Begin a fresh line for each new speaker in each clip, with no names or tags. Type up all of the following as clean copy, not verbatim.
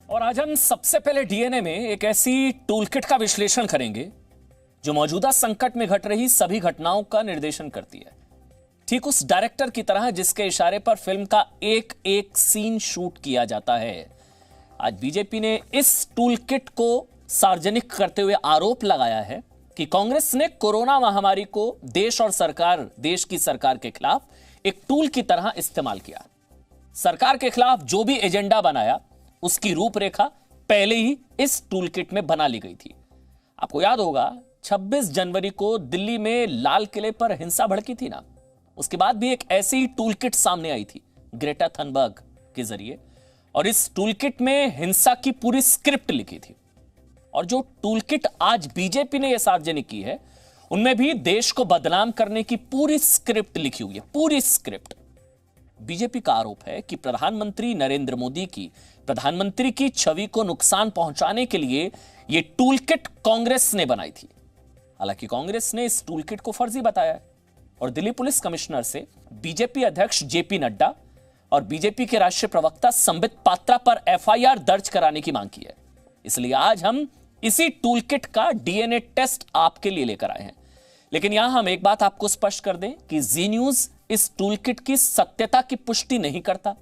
और आज हम सबसे पहले डीएनए में एक ऐसी टूलकिट का विश्लेषण करेंगे जो मौजूदा संकट में घट रही सभी घटनाओं का निर्देशन करती है, ठीक उस डायरेक्टर की तरह जिसके इशारे पर फिल्म का एक एक सीन शूट किया जाता है। आज बीजेपी ने इस टूलकिट को सार्वजनिक करते हुए आरोप लगाया है कि कांग्रेस ने कोरोना महामारी को देश की सरकार के खिलाफ एक टूल की तरह इस्तेमाल किया। सरकार के खिलाफ जो भी एजेंडा बनाया उसकी रूपरेखा पहले ही इस टूलकिट में बना ली गई थी। आपको याद होगा 26 जनवरी को दिल्ली में लाल किले पर हिंसा भड़की थी ना, उसके बाद भी एक ऐसी टूलकिट सामने आई थी ग्रेटा थनबर्ग के जरिए, और इस टूलकिट में हिंसा की पूरी स्क्रिप्ट लिखी थी। और जो टूलकिट आज बीजेपी ने यह सार्वजनिक की है उनमें भी देश को बदनाम करने की पूरी स्क्रिप्ट लिखी हुई है, पूरी स्क्रिप्ट। बीजेपी का आरोप है कि प्रधानमंत्री नरेंद्र मोदी की प्रधानमंत्री की छवि को नुकसान पहुंचाने के लिए यह टूलकिट कांग्रेस ने बनाई थी। हालांकि कांग्रेस ने इस टूलकिट को फर्जी बताया है और दिल्ली पुलिस कमिश्नर से बीजेपी अध्यक्ष जेपी नड्डा और बीजेपी के राष्ट्रीय प्रवक्ता संबित पात्रा पर एफआईआर दर्ज कराने की मांग की है। इसलिए आज हम इसी टूलकिट का डीएनए टेस्ट आपके लिए लेकर आए हैं। लेकिन यहां हम एक बात आपको स्पष्ट कर दें कि जी न्यूज इस टूलकिट की सत्यता की पुष्टि नहीं करता।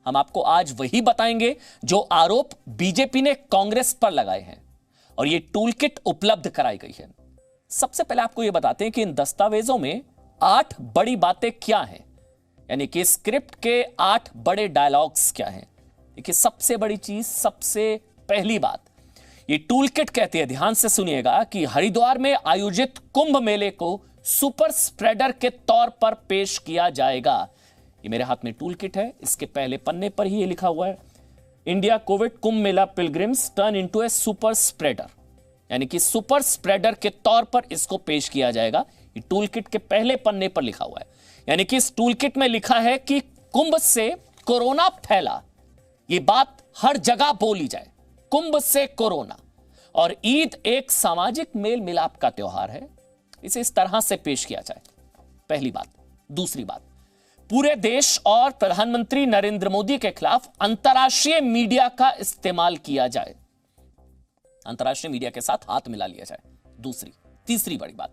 हम आपको आज वही बताएंगे जो आरोप बीजेपी ने कांग्रेस पर लगाए हैं और यह टूलकिट उपलब्ध कराई गई है। सबसे पहले आपको यह बताते हैं कि इन दस्तावेजों में 8 बड़ी बातें क्या हैं, यानी कि स्क्रिप्ट के 8 बड़े डायलॉग्स क्या हैं। देखिए, सबसे बड़ी चीज, सबसे पहली बात, ये टूलकिट कहती है, ध्यान से सुनिएगा, कि हरिद्वार में आयोजित कुंभ मेले को सुपर स्प्रेडर के तौर पर पेश किया जाएगा। ये मेरे हाथ में टूलकिट है, इसके पहले पन्ने पर ही ये लिखा हुआ है, India Covid Kumbh Mela pilgrims turn into ए सुपर स्प्रेडर, यानी कि सुपर स्प्रेडर के तौर पर इसको पेश किया जाएगा। ये टूलकिट के पहले पन्ने पर लिखा हुआ है, यानी कि इस टूलकिट में लिखा है कि कुंभ से कोरोना फैला, ये बात हर जगह बोली जाए, कुंभ से कोरोना। और ईद एक सामाजिक मेल मिलाप का त्योहार है, इसे इस तरह से पेश किया जाए, पहली बात। दूसरी बात, पूरे देश और प्रधानमंत्री नरेंद्र मोदी के खिलाफ अंतर्राष्ट्रीय मीडिया का इस्तेमाल किया जाए, अंतर्राष्ट्रीय मीडिया के साथ हाथ मिला लिया जाए। तीसरी बड़ी बात,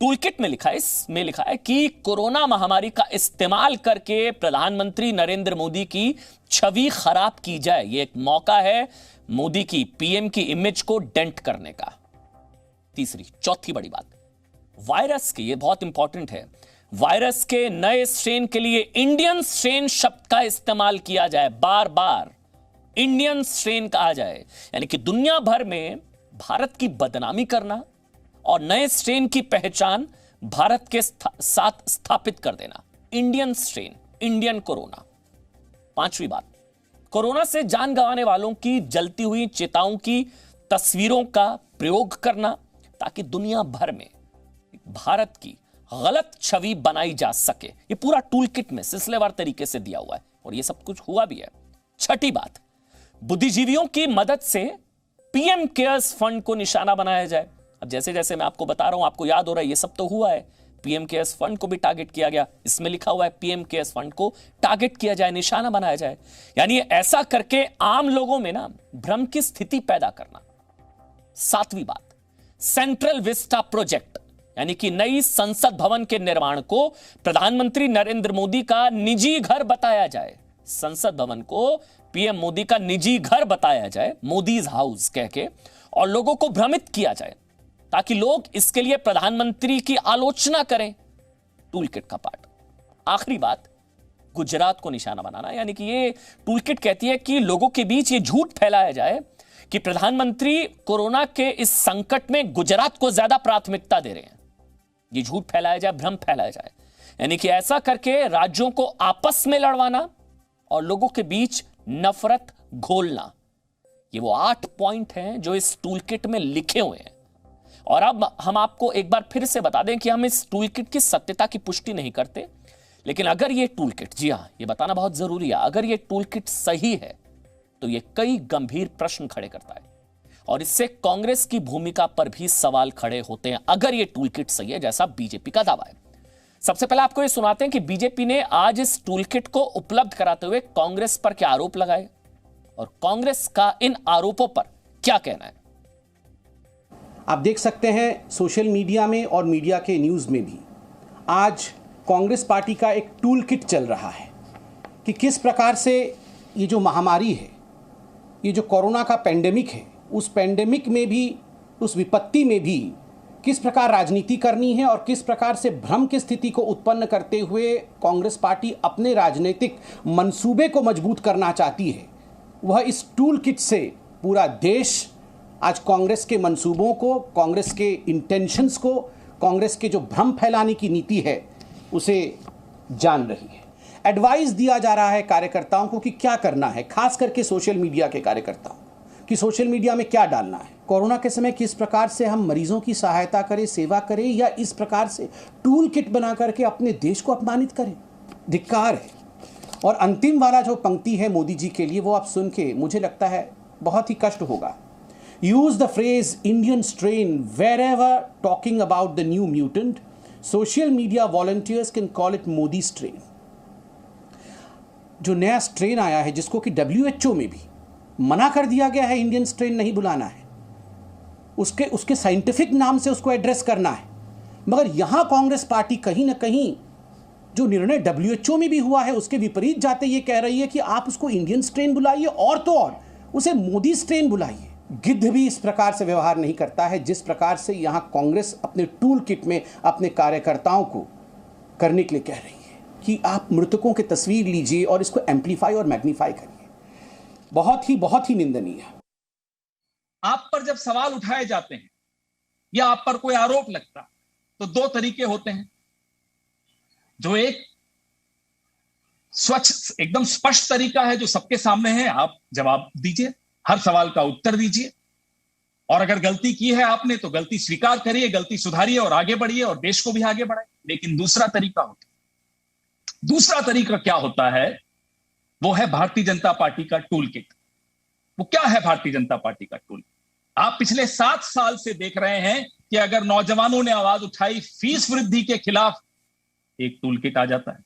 टूलकिट में लिखा है कि कोरोना महामारी का इस्तेमाल करके प्रधानमंत्री नरेंद्र मोदी की छवि खराब की जाए। यह एक मौका है मोदी की पीएम की इमेज को डेंट करने का। चौथी बड़ी बात, वायरस के, यह बहुत इंपॉर्टेंट है, वायरस के नए स्ट्रेन के लिए इंडियन स्ट्रेन शब्द का इस्तेमाल किया जाए, बार बार इंडियन स्ट्रेन कहा जाए, यानी कि दुनिया भर में भारत की बदनामी करना और नए स्ट्रेन की पहचान भारत के साथ स्थापित कर देना। Indian strain, Indian corona. पांचवी बात, कोरोना से जान गंवाने वालों की जलती हुई चिताओं की तस्वीरों का प्रयोग करना ताकि दुनिया भर में भारत की गलत छवि बनाई जा सके। ये पूरा टूलकिट में सिलसिलेवार तरीके से दिया हुआ है और ये सब कुछ हुआ भी है। छठी बात, बुद्धिजीवियों की मदद से पीएम केयर्स फंड को निशाना बनाया जाए। अब जैसे जैसे मैं आपको बता रहा हूं, आपको याद हो रहा है, ये सब तो हुआ है। पीएम केयर्स फंड को भी टारगेट किया गया, इसमें लिखा हुआ है पीएम केयर्स फंड को टारगेट किया जाए, निशाना बनाया जाए, यानी ऐसा करके आम लोगों में ना भ्रम की स्थिति पैदा करना। सातवीं बात, सेंट्रल विस्टा प्रोजेक्ट, यानी कि नई संसद भवन के निर्माण को प्रधानमंत्री नरेंद्र मोदी का निजी घर बताया जाए। संसद भवन को पीएम मोदी का निजी घर बताया जाए, मोदीज हाउस कह के, और लोगों को भ्रमित किया जाए ताकि लोग इसके लिए प्रधानमंत्री की आलोचना करें। टूलकिट का पार्ट। आखिरी बात, गुजरात को निशाना बनाना, यानी कि ये टूलकिट कहती है कि लोगों के बीच ये झूठ फैलाया जाए कि प्रधानमंत्री कोरोना के इस संकट में गुजरात को ज्यादा प्राथमिकता दे रहे हैं। ये झूठ फैलाया जाए, भ्रम फैलाया जाए, यानी कि ऐसा करके राज्यों को आपस में लड़वाना और लोगों के बीच नफरत घोलना। ये वो 8 पॉइंट हैं जो इस टूलकिट में लिखे हुए हैं। और अब हम आपको एक बार फिर से बता दें कि हम इस टूलकिट की सत्यता की पुष्टि नहीं करते, लेकिन अगर ये टूलकिट, जी हां, ये बताना बहुत जरूरी है, अगर ये टूलकिट सही है तो ये कई गंभीर प्रश्न खड़े करता है और इससे कांग्रेस की भूमिका पर भी सवाल खड़े होते हैं, अगर ये टूलकिट सही है जैसा बीजेपी का दावा है। सबसे पहले आपको ये सुनाते हैं कि बीजेपी ने आज इस टूलकिट को उपलब्ध कराते हुए कांग्रेस पर क्या आरोप लगाए और कांग्रेस का इन आरोपों पर क्या कहना है।
आप देख सकते हैं सोशल मीडिया में और मीडिया के न्यूज़ में भी आज कांग्रेस पार्टी का एक टूल किट चल रहा है कि किस प्रकार से ये जो महामारी है, ये जो कोरोना का पेंडेमिक है, उस पेंडेमिक में भी, उस विपत्ति में भी किस प्रकार राजनीति करनी है और किस प्रकार से भ्रम की स्थिति को उत्पन्न करते हुए कांग्रेस पार्टी अपने राजनीतिक मंसूबे को मजबूत करना चाहती है। वह इस टूल किट से पूरा देश आज कांग्रेस के मंसूबों को, कांग्रेस के इंटेंशंस को, कांग्रेस के जो भ्रम फैलाने की नीति है उसे जान रही है। एडवाइस दिया जा रहा है कार्यकर्ताओं को कि क्या करना है, खास करके सोशल मीडिया के कार्यकर्ताओं कि सोशल मीडिया में क्या डालना है, कोरोना के समय किस प्रकार से हम मरीजों की सहायता करें, सेवा करें, या इस प्रकार से टूल किट बना करके अपने देश को अपमानित करें। धिक्कार है। और अंतिम वाला जो पंक्ति है मोदी जी के लिए, वो आप सुन के मुझे लगता है बहुत ही कष्ट होगा। Use the phrase Indian strain wherever talking about the new mutant. Social media volunteers can call it Modi strain. जो नया स्ट्रेन आया है जिसको कि WHO में भी मना कर दिया गया है, इंडियन स्ट्रेन नहीं बुलाना है, उसके साइंटिफिक नाम से उसको एड्रेस करना है। मगर यहां कांग्रेस पार्टी कहीं ना कहीं जो निर्णय WHO में भी हुआ है उसके विपरीत जाते ये कह रही है कि आप उसको इंडियन स्ट्रेन बुलाइए और तो और उसे मोदी स्ट्रेन बुलाइए। गिद्ध भी इस प्रकार से व्यवहार नहीं करता है जिस प्रकार से यहां कांग्रेस अपने टूल किट में अपने कार्यकर्ताओं को करने के लिए कह रही है कि आप मृतकों की तस्वीर लीजिए और इसको एम्पलीफाई और मैग्नीफाई करिए। बहुत ही निंदनीय।
आप पर जब सवाल उठाए जाते हैं या आप पर कोई आरोप लगता तो दो तरीके होते हैं। जो एक स्वच्छ एकदम स्पष्ट तरीका है जो सबके सामने है, आप जवाब दीजिए, हर सवाल का उत्तर दीजिए, और अगर गलती की है आपने तो गलती स्वीकार करिए, गलती सुधारिए और आगे बढ़िए और देश को भी आगे बढ़ाइए। लेकिन दूसरा तरीका क्या होता है, वो है भारतीय जनता पार्टी का टूल किट। वो क्या है भारतीय जनता पार्टी का टूल? आप पिछले 7 साल से देख रहे हैं कि अगर नौजवानों ने आवाज उठाई फीस वृद्धि के खिलाफ, एक टूल किट आ जाता है।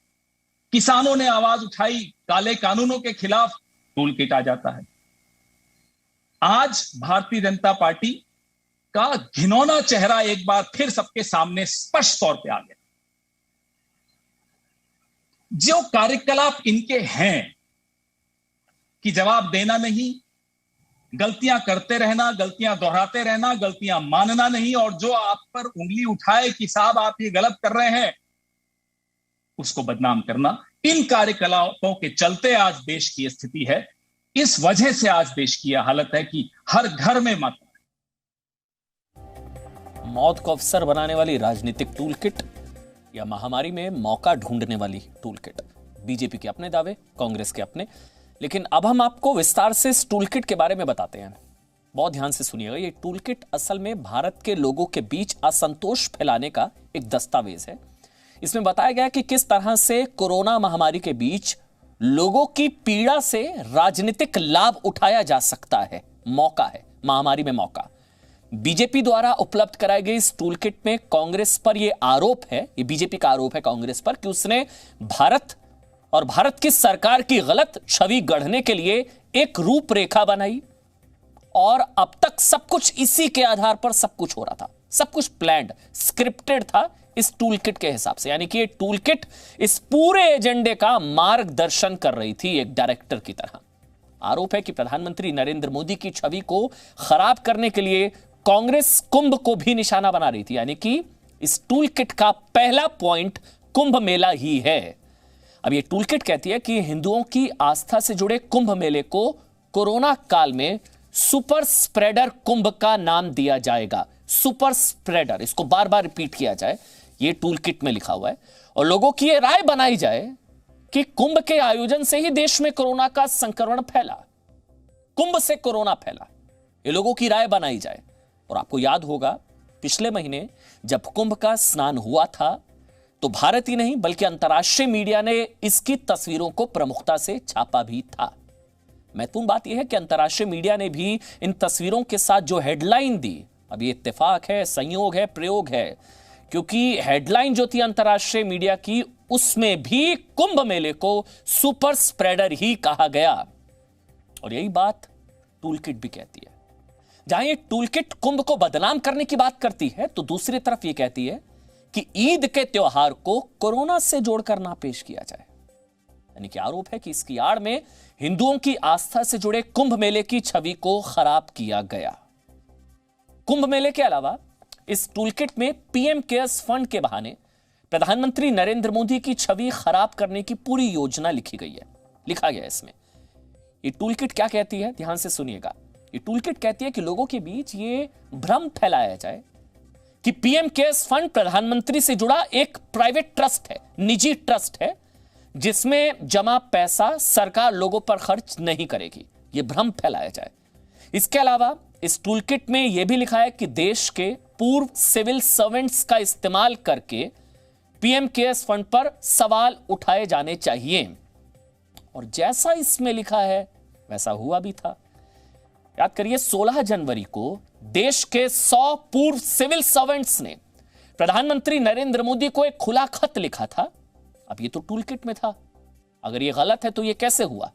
किसानों ने आवाज उठाई काले कानूनों के खिलाफ, टूल किट आ जाता है। आज भारतीय जनता पार्टी का घिनौना चेहरा एक बार फिर सबके सामने स्पष्ट तौर पे आ गया। जो कार्यकलाप इनके हैं कि जवाब देना नहीं, गलतियां करते रहना, गलतियां दोहराते रहना, गलतियां मानना नहीं, और जो आप पर उंगली उठाए कि साहब आप ये गलत कर रहे हैं उसको बदनाम करना, इन कार्यकलापों के चलते आज देश की स्थिति है। इस वजह से आज देश की यह हालत है कि हर घर में
मौत को अवसर बनाने वाली राजनीतिक टूल किट या महामारी में मौका ढूंढने वाली टूल किट। बीजेपी के अपने दावे, कांग्रेस के अपने। लेकिन अब हम आपको विस्तार से इस टूल किट के बारे में बताते हैं। बहुत ध्यान से सुनिएगा। ये टूल किट असल में भारत के लोगों के बीच असंतोष फैलाने का एक दस्तावेज है। इसमें बताया गया कि किस तरह से कोरोना महामारी के बीच लोगों की पीड़ा से राजनीतिक लाभ उठाया जा सकता है। मौका है, महामारी में मौका। बीजेपी द्वारा उपलब्ध कराई गई इस टूल किट में कांग्रेस पर यह आरोप है, ये बीजेपी का आरोप है कांग्रेस पर, कि उसने भारत और भारत की सरकार की गलत छवि गढ़ने के लिए एक रूपरेखा बनाई और अब तक सब कुछ इसी के आधार पर सब कुछ हो रहा था। सब कुछ प्लान्ड, स्क्रिप्टेड था इस टूल किट के हिसाब से। यानी कि ये टूल किट इस पूरे एजेंडे का मार्गदर्शन कर रही थी एक डायरेक्टर की तरह। आरोप है कि प्रधानमंत्री नरेंद्र मोदी की छवि को खराब करने के लिए कांग्रेस कुंभ को भी निशाना बना रही थी। यानी कि इस टूल किट का पहला पॉइंट कुंभ मेला ही है। अब ये टूल किट कहती है कि हिंदुओं की आस्था से जुड़े कुंभ मेले को कोरोना काल में सुपर स्प्रेडर कुंभ का नाम दिया जाएगा। सुपर स्प्रेडर, इसको बार बार रिपीट किया जाए, ये टूल किट में लिखा हुआ है। और लोगों की यह राय बनाई जाए कि कुंभ के आयोजन से ही देश में कोरोना का संक्रमण फैला, कुंभ से कोरोना फैला, ये लोगों की राय बनाई जाए। और आपको याद होगा पिछले महीने जब कुंभ का स्नान हुआ था तो भारत ही नहीं बल्कि अंतर्राष्ट्रीय मीडिया ने इसकी तस्वीरों को प्रमुखता से छापा भी था। महत्वपूर्ण बात यह है कि अंतर्राष्ट्रीय मीडिया ने भी इन तस्वीरों के साथ जो हेडलाइन दी, अब ये इत्तेफाक है, संयोग है, प्रयोग है, क्योंकि हेडलाइन जो थी अंतर्राष्ट्रीय मीडिया की उसमें भी कुंभ मेले को सुपर स्प्रेडर ही कहा गया। और यही बात टूलकिट भी कहती है। जहां ये टूलकिट कुंभ को बदनाम करने की बात करती है, तो दूसरी तरफ ये कहती है कि ईद के त्योहार को कोरोना से जोड़कर ना पेश किया जाए। यानी कि आरोप है कि इसकी आड़ में हिंदुओं की आस्था से जुड़े कुंभ मेले की छवि को खराब किया गया। कुंभ मेले के अलावा इस टूलकिट में पीएम केयर्स फंड के बहाने प्रधानमंत्री नरेंद्र मोदी की छवि खराब करने की पूरी योजना लिखी गई है, लिखा गया है इसमें। ये टूलकिट क्या कहती है, ध्यान से सुनिएगा। ये टूलकिट कहती है कि लोगों के बीच ये भ्रम फैलाया जाए कि पीएम केयर्स फंड प्रधानमंत्री से जुड़ा एक प्राइवेट ट्रस्ट है, निजी ट्रस्ट है, जिसमें जमा पैसा सरकार लोगों पर खर्च नहीं करेगी। यह भ्रम फैलाया जाए। इसके अलावा इस टूलकिट में यह भी लिखा है कि देश के पूर्व सिविल सर्वेंट्स का इस्तेमाल करके पीएम केयर्स फंड पर सवाल उठाए जाने चाहिए। और जैसा इसमें लिखा है वैसा हुआ भी था। याद करिए, 16 जनवरी को देश के 100 पूर्व सिविल सर्वेंट्स ने प्रधानमंत्री नरेंद्र मोदी को एक खुला खत लिखा था। अब ये तो टूलकिट में था, अगर ये गलत है तो ये कैसे हुआ?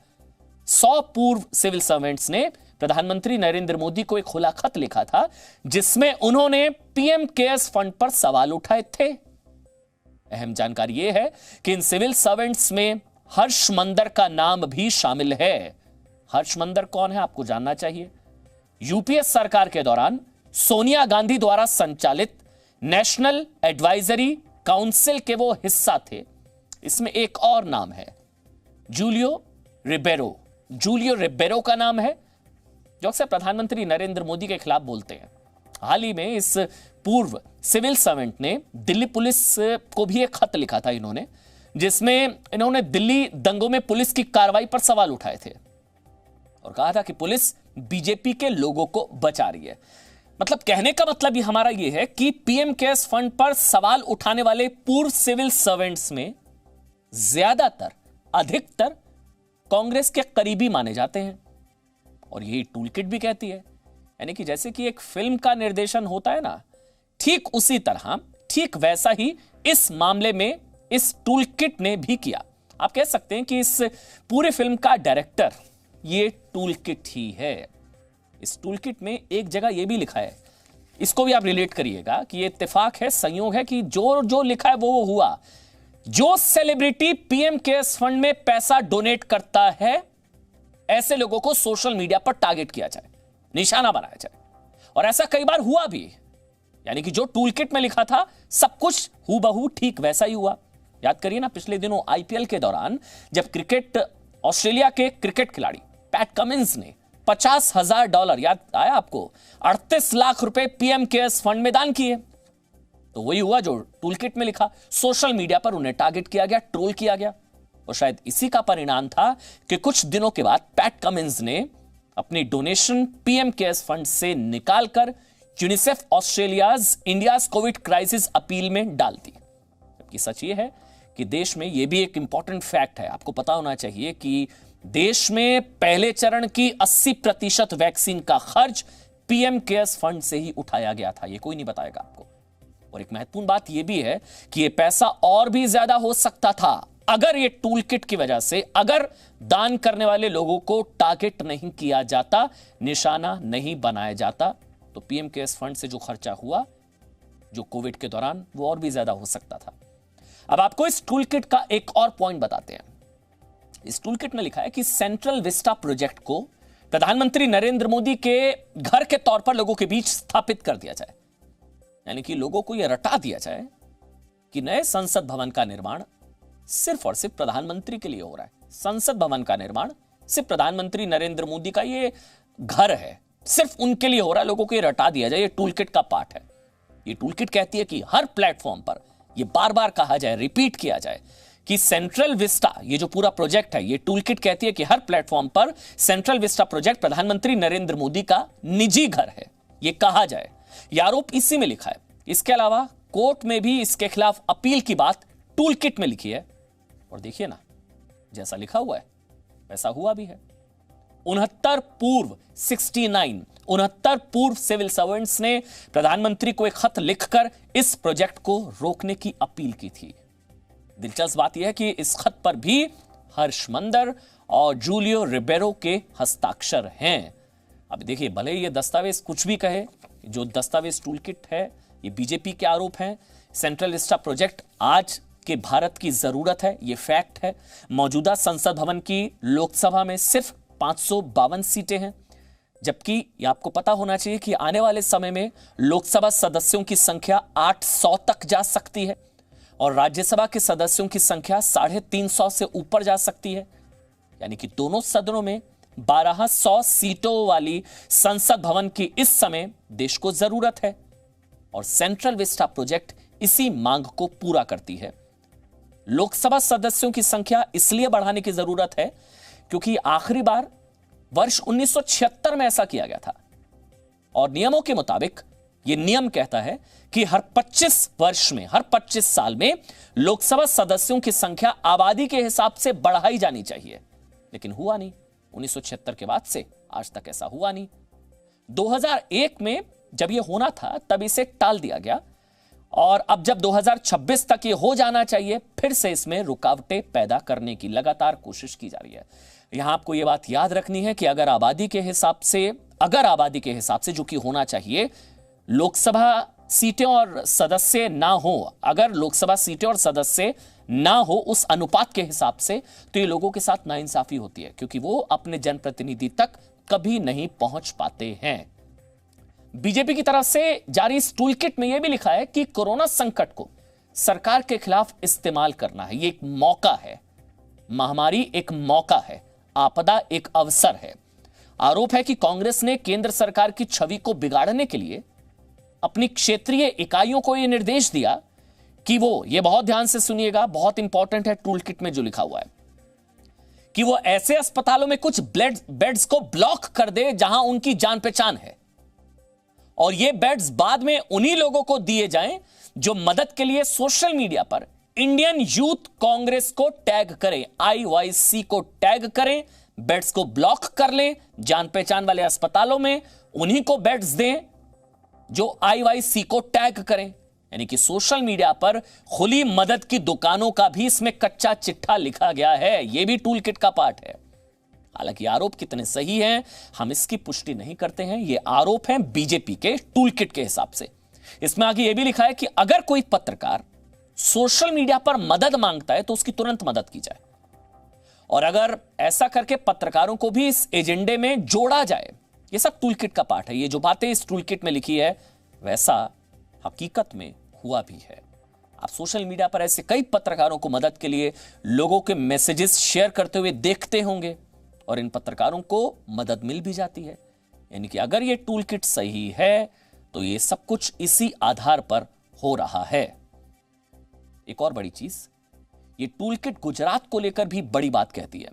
100 पूर्व सिविल सर्वेंट्स ने प्रधानमंत्री नरेंद्र मोदी को एक खुला खत लिखा था, जिसमें उन्होंने पीएम केयर्स फंड पर सवाल उठाए थे। अहम जानकारी यह है कि इन सिविल सर्वेंट्स में हर्ष मंदर का नाम भी शामिल है। हर्ष मंदर कौन है, आपको जानना चाहिए। यूपीए सरकार के दौरान सोनिया गांधी द्वारा संचालित नेशनल एडवाइजरी काउंसिल के वो हिस्सा थे। इसमें एक और नाम है, जूलियो रिबेरो। जूलियो रिबेरो का नाम है, जो अक्सर प्रधानमंत्री नरेंद्र मोदी के खिलाफ बोलते हैं। हाल ही में इस पूर्व सिविल सर्वेंट ने दिल्ली पुलिस को भी एक खत लिखा था इन्होंने, जिसमें इन्होंने दिल्ली दंगों में पुलिस की कार्रवाई पर सवाल उठाए थे और कहा था कि पुलिस बीजेपी के लोगों को बचा रही है। मतलब कहने का मतलब ये हमारा ये है कि पीएम केयर्स फंड पर सवाल उठाने वाले पूर्व सिविल सर्वेंट्स में ज्यादातर, अधिकतर कांग्रेस के करीबी माने जाते हैं। और यही टूलकिट भी कहती है, यानी कि जैसे कि एक फिल्म का निर्देशन होता है ना, ठीक उसी तरह, ठीक वैसा ही इस मामले में इस टूलकिट ने भी किया। आप कह सकते हैं कि इस पूरी फिल्म का डायरेक्टर ये टूलकिट ही है। इस टूलकिट में एक जगह यह भी लिखा है, इसको भी आप रिलेट करिएगा कि ये इत्तेफाक है, संयोग है कि जो जो लिखा है वो हुआ। जो सेलिब्रिटी पीएम केयर्स फंड में पैसा डोनेट करता है, ऐसे लोगों को सोशल मीडिया पर टारगेट किया जाए, निशाना बनाया जाए। और ऐसा कई बार हुआ भी, यानी कि जो टूलकिट में लिखा था सब कुछ हूबहू ठीक वैसा ही हुआ। याद करिए ना, पिछले दिनों आईपीएल के दौरान जब ऑस्ट्रेलिया के क्रिकेट खिलाड़ी पैट कमिंस ने $50,000, याद आया आपको, 38 लाख रुपए पीएम केयर्स फंड में दान किए, तो वही हुआ जो टूलकिट में लिखा। सोशल मीडिया पर उन्हें टारगेट किया गया, ट्रोल किया गया। और शायद इसी का परिणाम था कि कुछ दिनों के बाद पैट कमिंस ने अपनी डोनेशन पीएम केयर्स फंड से निकालकर UNICEF Australia's India's Covid crisis appeal में डाल दी। जबकि सच ये है कि देश में यह भी एक इंपॉर्टेंट फैक्ट है, आपको पता होना चाहिए कि देश में पहले चरण की 80% वैक्सीन का खर्च पीएम केयर्स फंड से ही उठाया गया था। यह कोई नहीं बताएगा आपको। और एक महत्वपूर्ण बात यह भी है कि यह पैसा और भी ज्यादा हो सकता था अगर ये टूलकिट की वजह से, अगर दान करने वाले लोगों को टारगेट नहीं किया जाता, निशाना नहीं बनाया जाता, तो पीएम केयर्स फंड से जो खर्चा हुआ जो कोविड के दौरान, वो और भी ज्यादा हो सकता था। अब आपको इस टूलकिट का एक और पॉइंट बताते हैं। इस टूलकिट में लिखा है कि सेंट्रल विस्टा प्रोजेक्ट को प्रधानमंत्री नरेंद्र मोदी के घर के तौर पर लोगों के बीच स्थापित कर दिया जाए। यानी कि लोगों को यह रटा दिया जाए कि नए संसद भवन का निर्माण सिर्फ और सिर्फ प्रधानमंत्री के लिए हो रहा है। संसद भवन का निर्माण सिर्फ प्रधानमंत्री नरेंद्र मोदी का ये घर है, सिर्फ उनके लिए हो रहा है। लोगों को ये रटा दिया जाए, ये टूलकिट का पार्ट है। ये टूलकिट कहती है कि हर प्लेटफॉर्म पर ये बार बार कहा जाए, रिपीट किया जाए कि सेंट्रल विस्टा, ये जो पूरा प्रोजेक्ट है, ये टूलकिट कहती है कि हर प्लेटफॉर्म पर सेंट्रल विस्टा प्रोजेक्ट प्रधानमंत्री नरेंद्र मोदी का निजी घर है, ये कहा जाए। यह आरोप इसी में लिखा है। इसके अलावा कोर्ट में भी इसके खिलाफ अपील की बात टूलकिट में लिखी है। और देखिए ना, जैसा लिखा हुआ है वैसा हुआ भी है। 69 पूर्व सिविल सर्वेंट्स ने प्रधानमंत्री को एक खत लिखकर इस प्रोजेक्ट को रोकने की अपील की थी। दिलचस्प बात यह है कि इस खत पर भी हर्ष मंदर और जूलियो रिबेरो के हस्ताक्षर हैं। अब देखिए, भले ये दस्तावेज कुछ भी कहे, जो दस्तावेज टूलकिट है ये बीजेपी के आरोप हैं। सेंट्रल विस्टा प्रोजेक्ट आज के भारत की जरूरत है, ये फैक्ट है। मौजूदा संसद भवन की लोकसभा में सिर्फ 552 सीटें हैं, जबकि ये आपको पता होना चाहिए कि आने वाले समय में लोकसभा सदस्यों की संख्या 800 तक जा सकती है और राज्यसभा के सदस्यों की संख्या 350 से ऊपर जा सकती है। यानी कि दोनों सदनों में 1200 सीटों वाली संसद भवन की इस समय देश को जरूरत है और सेंट्रल विस्टा प्रोजेक्ट इसी मांग को पूरा करती है। लोकसभा सदस्यों की संख्या इसलिए बढ़ाने की जरूरत है क्योंकि आखिरी बार वर्ष 1976 में ऐसा किया गया था और नियमों के मुताबिक यह नियम कहता है कि हर 25 वर्ष में, हर 25 साल में लोकसभा सदस्यों की संख्या आबादी के हिसाब से बढ़ाई जानी चाहिए, लेकिन हुआ नहीं। 1976 के बाद से आज तक ऐसा हुआ नहीं। 2001 में जब यह होना था तब इसे टाल दिया गया और अब जब 2026 तक ये हो जाना चाहिए, फिर से इसमें रुकावटें पैदा करने की लगातार कोशिश की जा रही है। यहां आपको यह बात याद रखनी है कि अगर आबादी के हिसाब से जो कि होना चाहिए, लोकसभा सीटें और सदस्य ना हो, अगर लोकसभा सीटें और सदस्य ना हो उस अनुपात के हिसाब से, तो ये लोगों के साथ नाइंसाफी होती है क्योंकि वो अपने जनप्रतिनिधि तक कभी नहीं पहुंच पाते हैं। बीजेपी की तरफ से जारी इस टूलकिट में यह भी लिखा है कि कोरोना संकट को सरकार के खिलाफ इस्तेमाल करना है। यह एक मौका है, महामारी एक मौका है, आपदा एक अवसर है। आरोप है कि कांग्रेस ने केंद्र सरकार की छवि को बिगाड़ने के लिए अपनी क्षेत्रीय इकाइयों को यह निर्देश दिया कि वो, ये बहुत ध्यान से सुनिएगा, बहुत इंपॉर्टेंट है टूलकिट में जो लिखा हुआ है, कि वो ऐसे अस्पतालों में कुछ बेड्स को ब्लॉक कर दे जहां उनकी जान पहचान है और ये बेड्स बाद में उन्हीं लोगों को दिए जाएं जो मदद के लिए सोशल मीडिया पर इंडियन यूथ कांग्रेस को टैग करें, IYC को टैग करें, बेड्स को ब्लॉक कर लें, जान पहचान वाले अस्पतालों में उन्हीं को बेड्स दें जो IYC को टैग करें। यानी कि सोशल मीडिया पर खुली मदद की दुकानों का भी इसमें कच्चा चिट्ठा लिखा गया है। यह भी टूलकिट का पार्ट है। हालांकि आरोप कितने सही हैं हम इसकी पुष्टि नहीं करते हैं। ये आरोप हैं बीजेपी के टूलकिट के हिसाब से। इसमें आगे यह भी लिखा है कि अगर कोई पत्रकार सोशल मीडिया पर मदद मांगता है तो उसकी तुरंत मदद की जाए और अगर ऐसा करके पत्रकारों को भी इस एजेंडे में जोड़ा जाए। ये सब टूलकिट का पार्ट है। ये जो बातें इस टूलकिट में लिखी है वैसा हकीकत में हुआ भी है। आप सोशल मीडिया पर ऐसे कई पत्रकारों को मदद के लिए लोगों के मैसेजेस शेयर करते हुए देखते होंगे और इन पत्रकारों को मदद मिल भी जाती है। यानी कि अगर ये टूलकिट सही है तो ये सब कुछ इसी आधार पर हो रहा है। एक और बड़ी चीज, ये टूलकिट गुजरात को लेकर भी बड़ी बात कहती है।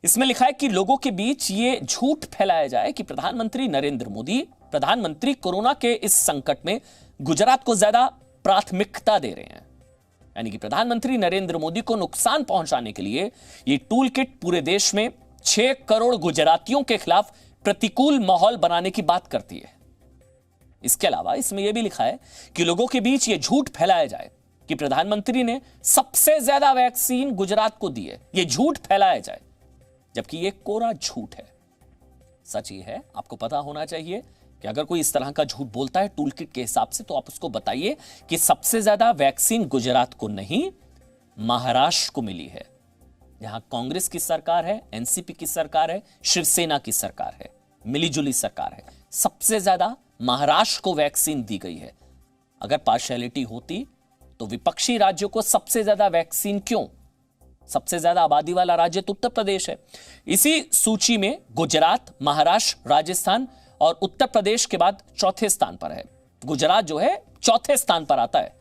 इसमें लिखा है कि लोगों के बीच ये झूठ फैलाया जाए कि प्रधानमंत्री नरेंद्र मोदी, प्रधानमंत्री कोरोना के इस संकट में गुजरात को ज्यादा प्राथमिकता दे रहे हैं। यानी कि प्रधानमंत्री नरेंद्र मोदी को नुकसान पहुंचाने के लिए ये टूलकिट पूरे देश में 6 करोड़ गुजरातियों के खिलाफ प्रतिकूल माहौल बनाने की बात करती है। इसके अलावा इसमें यह भी लिखा है कि लोगों के बीच यह झूठ फैलाया जाए कि प्रधानमंत्री ने सबसे ज्यादा वैक्सीन गुजरात को दी है, यह झूठ फैलाया जाए, जबकि यह कोरा झूठ है। सच ये है, आपको पता होना चाहिए कि अगर कोई इस तरह का झूठ बोलता है टूलकिट के हिसाब से तो आप उसको बताइए कि सबसे ज्यादा वैक्सीन गुजरात को नहीं, महाराष्ट्र को मिली है, जहां कांग्रेस की सरकार है, एनसीपी की सरकार है, शिवसेना की सरकार है, मिलीजुली सरकार है। सबसे ज्यादा महाराष्ट्र को वैक्सीन दी गई है। अगर पार्शियलिटी होती तो विपक्षी राज्यों को सबसे ज्यादा वैक्सीन क्यों? सबसे ज्यादा आबादी वाला राज्य तो उत्तर प्रदेश है। इसी सूची में गुजरात, महाराष्ट्र, राजस्थान और उत्तर प्रदेश के बाद चौथे स्थान पर है। गुजरात जो है चौथे स्थान पर आता है,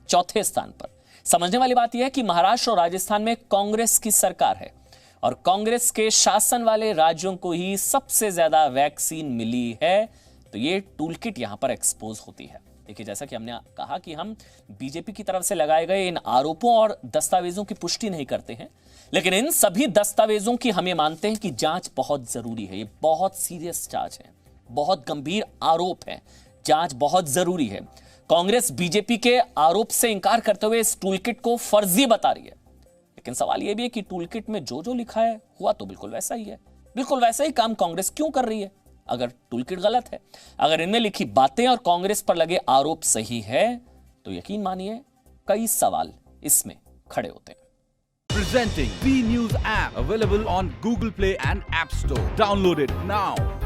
चौथे स्थान पर। समझने वाली बात यह है कि महाराष्ट्र और राजस्थान में कांग्रेस की सरकार है और कांग्रेस के शासन वाले राज्यों को ही सबसे ज्यादा वैक्सीन मिली है। तो ये टूलकिट यहां पर एक्सपोज होती है। देखिए, जैसा कि हमने कहा कि हम बीजेपी की तरफ से लगाए गए इन आरोपों और दस्तावेजों की पुष्टि नहीं करते हैं, लेकिन इन सभी दस्तावेजों की हमें मानते हैं कि जांच बहुत जरूरी है। ये बहुत सीरियस चार्ज है, बहुत गंभीर आरोप है, जांच बहुत जरूरी है। कांग्रेस बीजेपी के आरोप से इंकार करते हुए इस टूलकिट को फर्जी बता रही है। लेकिन सवाल यह भी है कि टूलकिट में जो जो लिखा है हुआ तो बिल्कुल वैसा ही है। बिल्कुल वैसा ही काम कांग्रेस क्यों कर रही है अगर टूलकिट गलत है? अगर इनमें लिखी बातें और कांग्रेस पर लगे आरोप सही है तो यकीन मानिए कई सवाल इसमें खड़े होते हैं।
Presenting B News app available on Google Play and App Store. Download it now.